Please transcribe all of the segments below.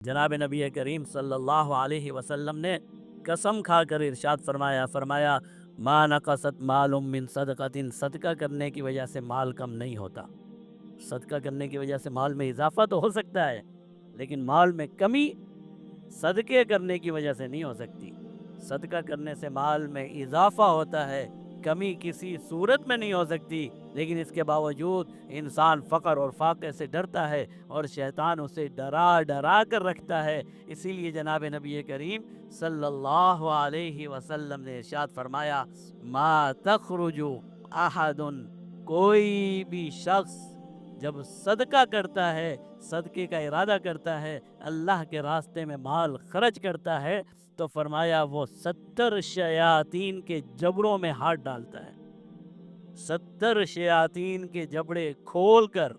جناب نبی کریم صلی اللہ علیہ وسلم نے قسم کھا کر ارشاد فرمایا ما نقصت مال من صدقۃ، صدقہ کرنے کی وجہ سے مال کم نہیں ہوتا۔ صدقہ کرنے کی وجہ سے مال میں اضافہ تو ہو سکتا ہے، لیکن مال میں کمی صدقے کرنے کی وجہ سے نہیں ہو سکتی۔ صدقہ کرنے سے مال میں اضافہ ہوتا ہے، کمی کسی صورت میں نہیں ہو سکتی، لیکن اس کے باوجود انسان فقر اور فاقے سے ڈرتا ہے اور شیطان اسے ڈرا کر رکھتا ہے۔ اسی لیے جناب نبی کریم صلی اللہ علیہ وسلم نے ارشاد فرمایا ما تخرج احد، کوئی بھی شخص جب صدقہ کرتا ہے، صدقے کا ارادہ کرتا ہے، اللہ کے راستے میں مال خرچ کرتا ہے، تو فرمایا وہ 70 شیاطین کے جبڑوں میں ہاتھ ڈالتا ہے۔ 70 شیاطین کے جبڑے کھول کر،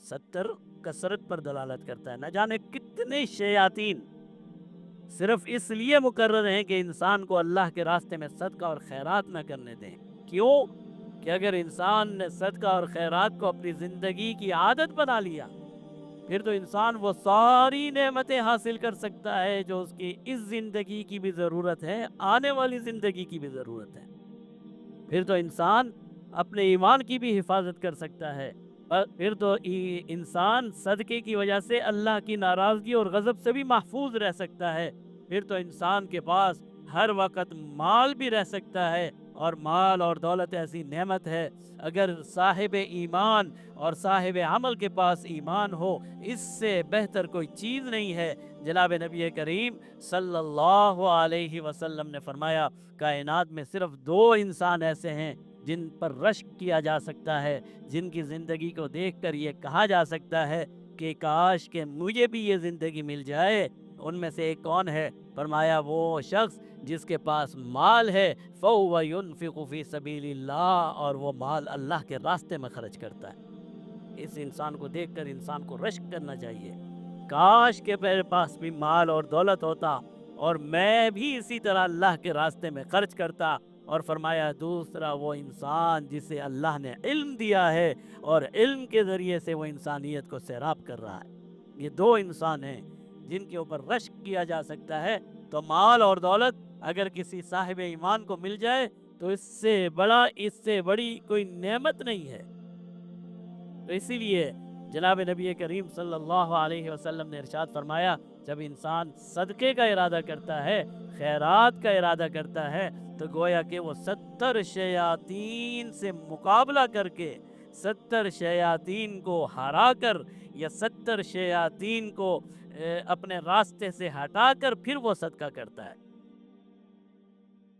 70 کثرت پر دلالت کرتا ہے، نہ جانے کتنے شیاطین صرف اس لیے مقرر ہیں کہ انسان کو اللہ کے راستے میں صدقہ اور خیرات نہ کرنے دیں۔ کیوں؟ کہ اگر انسان نے صدقہ اور خیرات کو اپنی زندگی کی عادت بنا لیا، پھر تو انسان وہ ساری نعمتیں حاصل کر سکتا ہے جو اس کی اس زندگی کی بھی ضرورت ہے، آنے والی زندگی کی بھی ضرورت ہے۔ پھر تو انسان اپنے ایمان کی بھی حفاظت کر سکتا ہے، پھر تو انسان صدقے کی وجہ سے اللہ کی ناراضگی اور غضب سے بھی محفوظ رہ سکتا ہے۔ پھر تو انسان کے پاس ہر وقت مال بھی رہ سکتا ہے، اور مال اور دولت ایسی نعمت ہے، اگر صاحب ایمان اور صاحب عمل کے پاس ایمان ہو، اس سے بہتر کوئی چیز نہیں ہے۔ جناب نبی کریم صلی اللہ علیہ وسلم نے فرمایا کائنات میں صرف 2 انسان ایسے ہیں جن پر رشک کیا جا سکتا ہے، جن کی زندگی کو دیکھ کر یہ کہا جا سکتا ہے کہ کاش کہ مجھے بھی یہ زندگی مل جائے۔ ان میں سے ایک کون ہے؟ فرمایا وہ شخص جس کے پاس مال ہے، فَهُوَ يُنْفِقُ فِي سَبِيلِ اللَّهِ، اور وہ مال اللہ کے راستے میں خرچ کرتا ہے۔ اس انسان کو دیکھ کر انسان کو رشک کرنا چاہیے، کاش کہ میرے پاس بھی مال اور دولت ہوتا اور میں بھی اسی طرح اللہ کے راستے میں خرچ کرتا۔ اور فرمایا دوسرا وہ انسان جسے اللہ نے علم دیا ہے اور علم کے ذریعے سے وہ انسانیت کو سیراب کر رہا ہے۔ یہ 2 انسان ہیں جن کے اوپر رشک کیا جا سکتا ہے۔ تو مال اور دولت اگر کسی صاحب ایمان کو مل جائے تو اس سے بڑی کوئی نعمت نہیں ہے۔ تو اسی لیے جناب نبی کریم صلی اللہ علیہ وسلم نے ارشاد فرمایا جب انسان صدقے کا ارادہ کرتا ہے، خیرات کا ارادہ کرتا ہے، تو گویا کہ وہ 70 شیاطین سے مقابلہ کر کے، 70 شیاطین کو ہرا کر یا 70 شیاطین کو اپنے راستے سے ہٹا کر پھر وہ صدقہ کرتا ہے۔